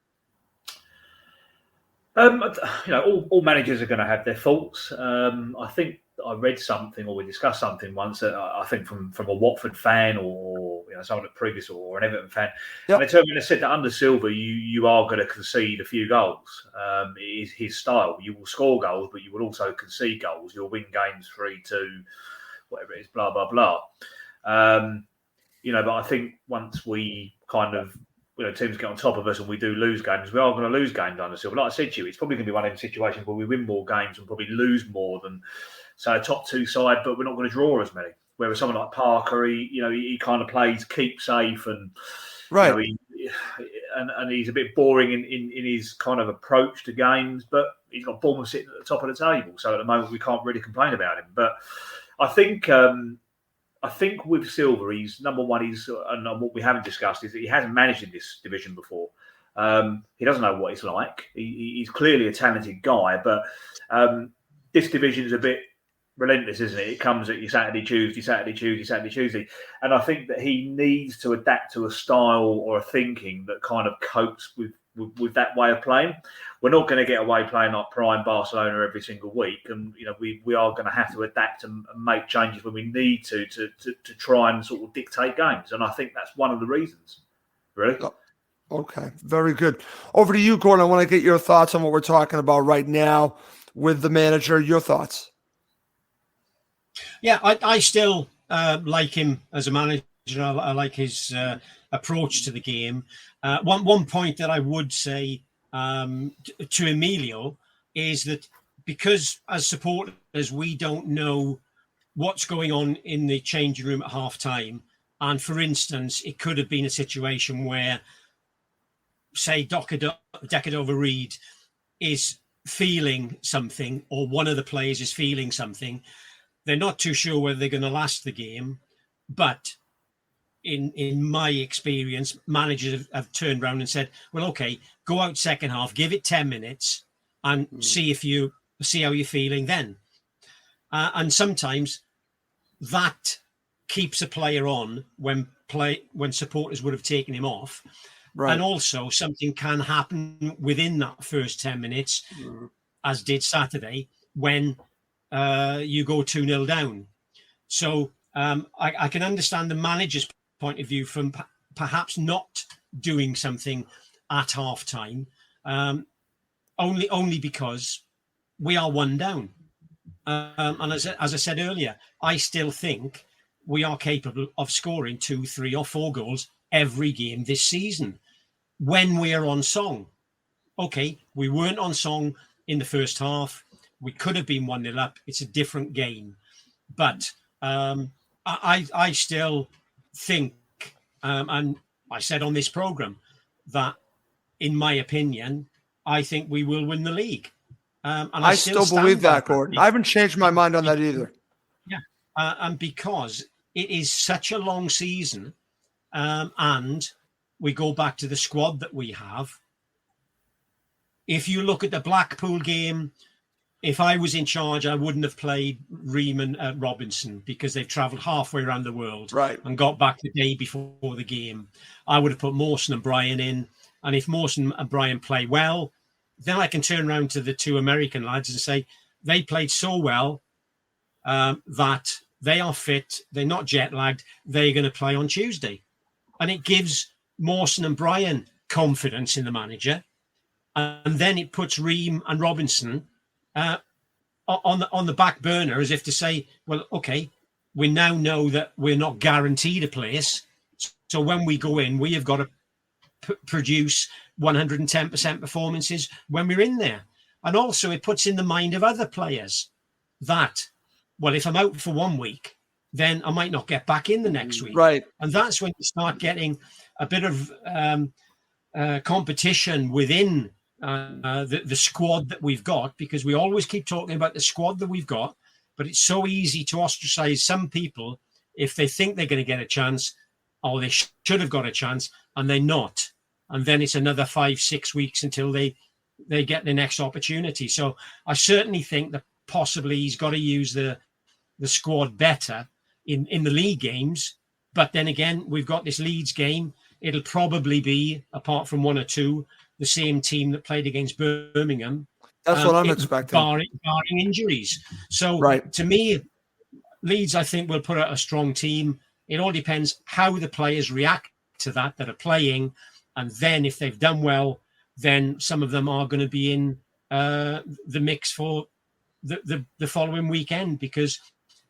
All managers are going to have their faults. I think I read something, or we discussed something once. I think from a Watford fan, or someone at previous, or an Everton fan, yep. And they told me, they said that under Silva, you are going to concede a few goals. It is his style. You will score goals, but you will also concede goals. You'll win games 3-2, whatever it is, blah blah blah. But I think once we kind of, teams get on top of us and we do lose games, we are going to lose games under Silva. Like I said to you, it's probably going to be one of those situations where we win more games and probably lose more than, say, a top two side, but we're not going to draw as many. Whereas someone like Parker, he kind of plays keep safe, and right, and he's a bit boring in his kind of approach to games, but he's got Bournemouth sitting at the top of the table, so at the moment we can't really complain about him. But I think with Silva, he's number one. And what we haven't discussed is that he hasn't managed in this division before. He doesn't know what it's like. He's clearly a talented guy, but this division is a bit relentless, isn't it? It comes at you Saturday, Tuesday. And I think that he needs to adapt to a style or a thinking that kind of copes with that way of playing. We're not going to get away playing like prime Barcelona every single week, and we are going to have to adapt and make changes when we need to try and sort of dictate games. And I think that's one of the reasons, really. Okay, very good. Over to you, Gordon. I want to get your thoughts on what we're talking about right now with the manager. Your thoughts? Yeah, I still like him as a manager. I like his approach to the game. One point that I would say to Emilio is that because as supporters we don't know what's going on in the changing room at half time, and for instance it could have been a situation where, say, Decadova-Reid is feeling something, or one of the players is feeling something. They're not too sure whether they're going to last the game, but in my experience, managers have turned around and said, well, okay, go out second half, give it 10 minutes and see how you're feeling then. And sometimes that keeps a player on when supporters would have taken him off. Right. And also something can happen within that first 10 minutes, as did Saturday, when you go 2-0 down. So I can understand the manager's point of view from perhaps not doing something at half time, only because we are one down. And as I said earlier, I still think we are capable of scoring 2, 3 or 4 goals every game this season when we are on song. Okay, we weren't on song in the first half. We could have been 1-0 up. It's a different game. But I still think, and I said on this programme, that in my opinion, I think we will win the league. And I still believe that, Gordon. I haven't changed my mind on that either. Yeah, and because it is such a long season, and we go back to the squad that we have. If you look at the Blackpool game, if I was in charge, I wouldn't have played Ream and Robinson because they've travelled halfway around the world and got back the day before the game. I would have put Mawson and Bryan in. And if Mawson and Bryan play well, then I can turn around to the two American lads and say, they played so well that they are fit. They're not jet lagged. They're going to play on Tuesday. And it gives Mawson and Bryan confidence in the manager. And then it puts Ream and Robinson on the back burner, as if to say, well, okay, we now know that we're not guaranteed a place. So when we go in, we have got to produce 110% performances when we're in there. And also it puts in the mind of other players that, well, if I'm out for 1 week, then I might not get back in the next week. Right. And that's when you start getting a bit of competition within the squad that we've got, because we always keep talking about the squad that we've got, but it's so easy to ostracize some people if they think they're going to get a chance, or they should have got a chance, and they're not. And then it's another 5-6 weeks until they get the next opportunity. So I certainly think that possibly he's got to use the squad better in the league games. But then again, we've got this Leeds game. It'll probably be, apart from one or two, the same team that played against Birmingham. That's what I'm expecting. Barring injuries. So to me, Leeds, I think, will put out a strong team. It all depends how the players react to that are playing. And then if they've done well, then some of them are going to be in the mix for the following weekend, because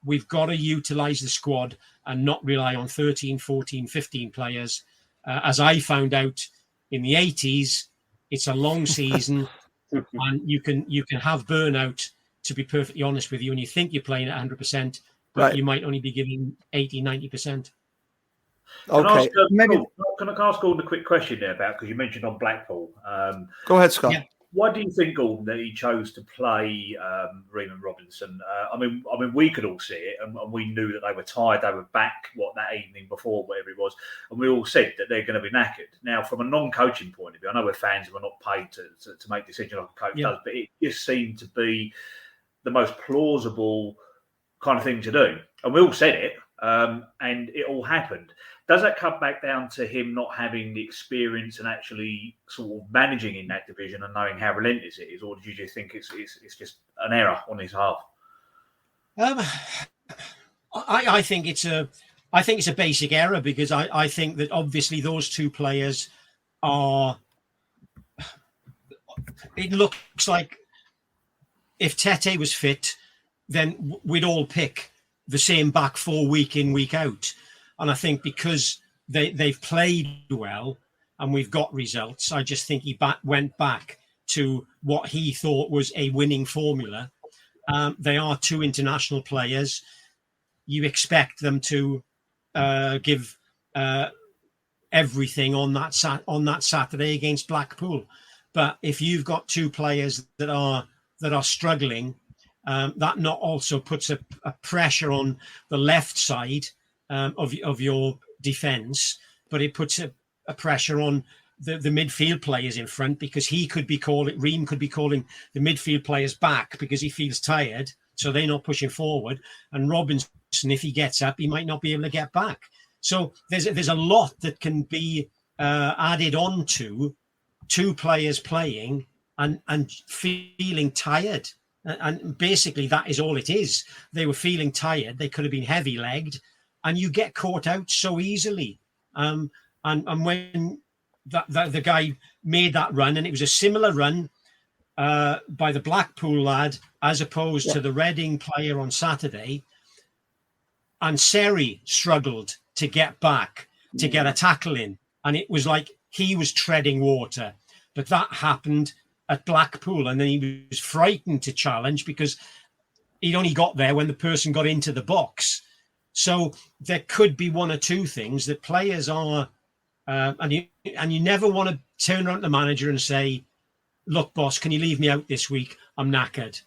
we've got to utilize the squad and not rely on 13, 14, 15 players. As I found out in the 80s, it's a long season and you can have burnout, to be perfectly honest with you, and you think you're playing at 100%, but you might only be giving 80, 90%. Okay. Can I ask Gordon a quick question there about, because you mentioned on Blackpool. Go ahead, Scott. Yeah. Why do you think, Gordon, that he chose to play Ream and Robinson? I mean, we could all see it, and we knew that they were tired. They were back, that evening before, whatever it was, and we all said that they're going to be knackered. Now, from a non-coaching point of view, I know we're fans and we're not paid to make decisions like a coach does, but it just seemed to be the most plausible kind of thing to do. And we all said it, and it all happened. Does that come back down to him not having the experience and actually sort of managing in that division and knowing how relentless it is, or do you just think it's just an error on his half? I think it's a basic error, because I think that obviously those two players are. It looks like if Tete was fit, then we'd all pick the same back four week in, week out. And I think because they've played well and we've got results, I just think he went back to what he thought was a winning formula. They are two international players. You expect them to give everything on that Saturday against Blackpool. But if you've got two players that are struggling, that not also puts a pressure on the left side of your defence, but it puts a pressure on the midfield players in front, because Ream could be calling the midfield players back because he feels tired, so they're not pushing forward. And Robinson, if he gets up, he might not be able to get back. So there's a lot that can be added on to two players playing and feeling tired. And basically that is all it is. They were feeling tired. They could have been heavy-legged, and you get caught out so easily. And when the guy made that run, and it was a similar run by the Blackpool lad as opposed to the Reading player on Saturday, and Seri struggled to get back, to get a tackle in, and it was like he was treading water. But that happened at Blackpool, and then he was frightened to challenge because he'd only got there when the person got into the box. So there could be one or two things that players are, and you never want to turn around to the manager and say, "Look, boss, can you leave me out this week? I'm knackered,"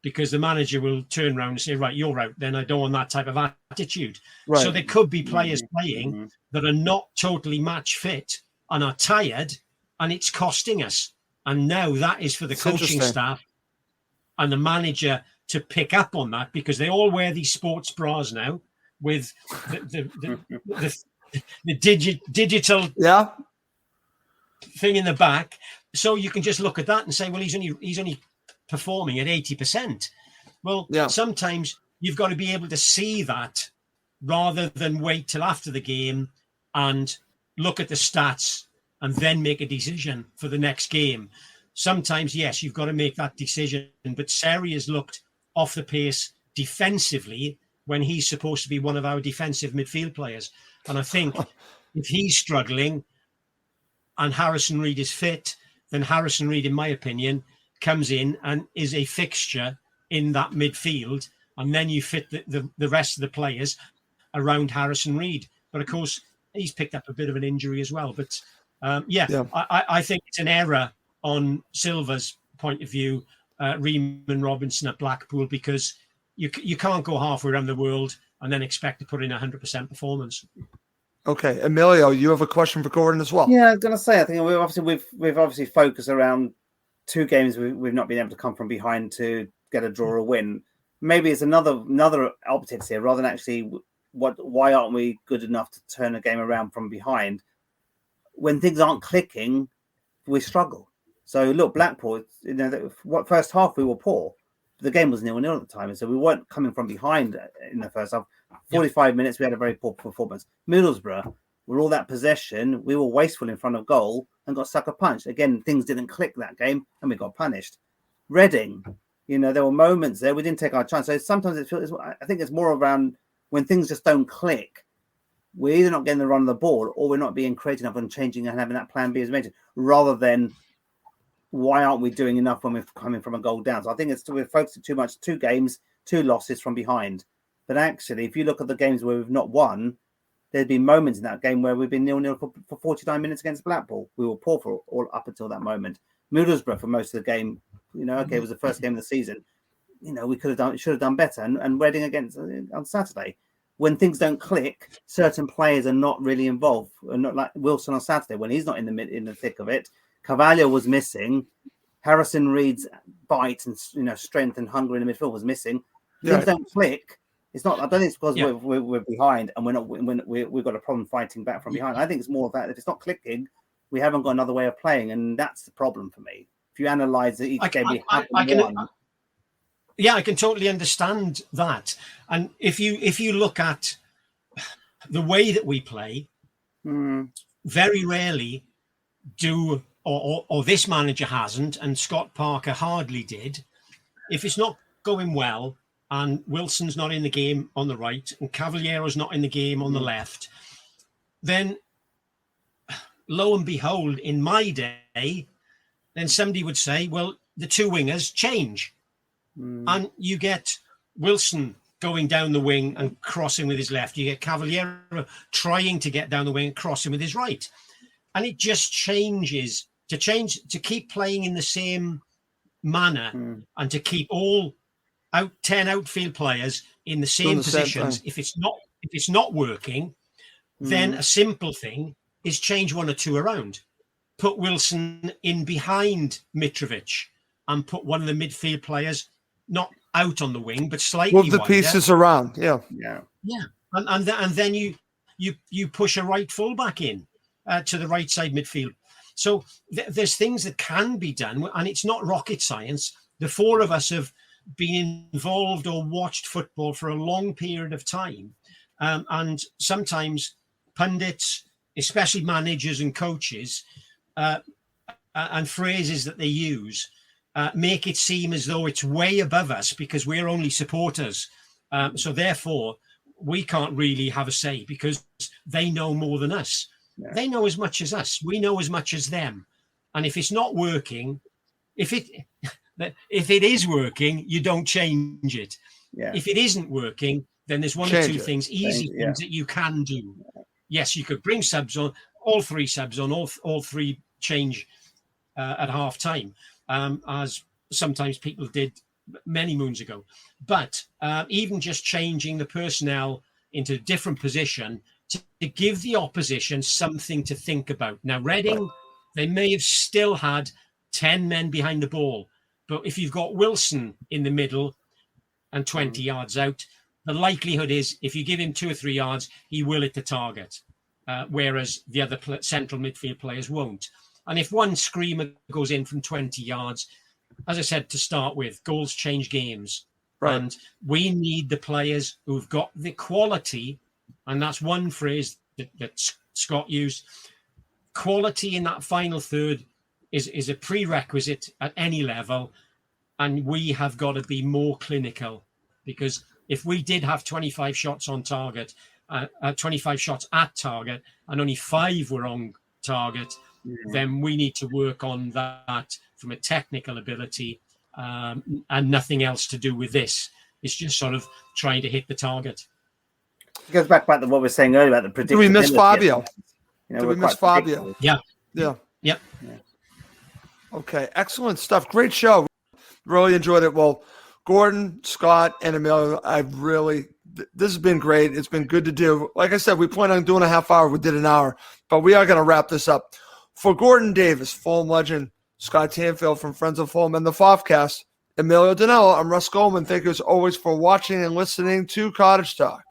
because the manager will turn around and say, "Right, you're out." Then I don't want that type of attitude. Right. So there could be players playing that are not totally match fit and are tired, and it's costing us. And now that is for the coaching staff and the manager to pick up on that, because they all wear these sports bras now with the digital thing in the back. So you can just look at that and say, well, he's only performing at 80%. Well, sometimes you've got to be able to see that rather than wait till after the game and look at the stats and then make a decision for the next game. Sometimes, yes, you've got to make that decision. But Seri has looked off the pace defensively when he's supposed to be one of our defensive midfield players. And I think if he's struggling and Harrison Reed is fit, then Harrison Reed, in my opinion, comes in and is a fixture in that midfield. And then you fit the rest of the players around Harrison Reed. But of course, he's picked up a bit of an injury as well. But I think it's an error on Silva's point of view, Riemann Robinson at Blackpool, because you can't go halfway around the world and then expect to put in 100% performance. Okay, Emilio, you have a question for Gordon as well. Yeah, I was going to say, I think we've obviously focused around 2 games we've not been able to come from behind to get a draw or win. Maybe it's another optics here, rather than actually why aren't we good enough to turn a game around from behind? When things aren't clicking, we struggle. So look, Blackpool, first half we were poor. The game was 0-0 at the time, and so we weren't coming from behind in the first half. 45 minutes, we had a very poor performance. Middlesbrough, with all that possession, we were wasteful in front of goal and got sucker punched. Again, things didn't click that game, and we got punished. Reading, there were moments there we didn't take our chance. So sometimes I think it's more around when things just don't click. We're either not getting the run of the ball, or we're not being creative enough and changing and having that plan B as mentioned, rather than why aren't we doing enough when we're coming from a goal down? So I think we're focusing too much. 2 games, 2 losses from behind. But actually, if you look at the games where we've not won, there's been moments in that game where we've been 0-0 for 49 minutes against Blackpool. We were poor for all up until that moment. Middlesbrough for most of the game, it was the first game of the season. We should have done better. And Reading against on Saturday. When things don't click, certain players are not really involved. And not like Wilson on Saturday when he's not in the thick of it. Carvalho was missing. Harrison Reed's bite and strength and hunger in the midfield was missing. Things don't click. It's not. I don't think it's because we're behind and we've got a problem fighting back from behind. I think it's more of that. If it's not clicking, we haven't got another way of playing, and that's the problem for me. If you analyse each game, I can totally understand that. And if you look at the way that we play, very rarely do. Or this manager hasn't, and Scott Parker hardly did. If it's not going well, and Wilson's not in the game on the right, and Cavaliero's not in the game on the left, then lo and behold, in my day, then somebody would say, well, the 2 wingers change. And you get Wilson going down the wing and crossing with his left. You get Cavaliero trying to get down the wing and crossing with his right. And it just changes. To keep playing in the same manner and to keep all 10 outfield players in the same positions, if it's not working, then a simple thing is change 1 or 2 around. Put Wilson in behind Mitrovic and put one of the midfield players not out on the wing but slightly move the wider. Pieces around. Yeah. And then you push a right fullback in to the right side midfield. So there's things that can be done, and it's not rocket science. The 4 of us have been involved or watched football for a long period of time. And sometimes pundits, especially managers and coaches, and phrases that they use make it seem as though it's way above us because we're only supporters. So therefore, we can't really have a say because they know more than us. Yeah. They know as much as us. We know as much as them. And if it's not working, if it is working, you don't change it. Yeah. If it isn't working, then there's one or 2 things, easy things that you can do. Yes, you could bring subs on, all 3 subs on, all 3 change at half time, as sometimes people did many moons ago. But even just changing the personnel into a different position to give the opposition something to think about. Now, Reading, they may have still had 10 men behind the ball, But if you've got Wilson in the middle and 20 yards out, the likelihood is if you give him 2 or 3 yards, he will hit the target, whereas the other central midfield players won't. And if one screamer goes in from 20 yards, as I said to start with, goals change games. Right. And we need the players who've got the quality, and that's one phrase that Scott used. Quality in that final third is a prerequisite at any level, and we have got to be more clinical, because if we did have 25 shots on target, 25 shots at target, and only 5 were on target, then we need to work on that from a technical ability, and nothing else to do with this. It's just sort of trying to hit the target. It goes back to what we were saying earlier about the predictability. Do we miss Fabio? You know, Do we miss Fabio? Yeah. Okay, excellent stuff. Great show. Really enjoyed it. Well, Gordon, Scott, and Emilio, this has been great. It's been good to do. Like I said, we plan on doing a half hour. We did an hour, but we are going to wrap this up. For Gordon Davies, Fulham legend, Scott Tanfield from Friends of Fulham, and the FOFcast, Emilio Di Nello, I'm Russ Goldman. Thank you as always for watching and listening to Cottage Talk.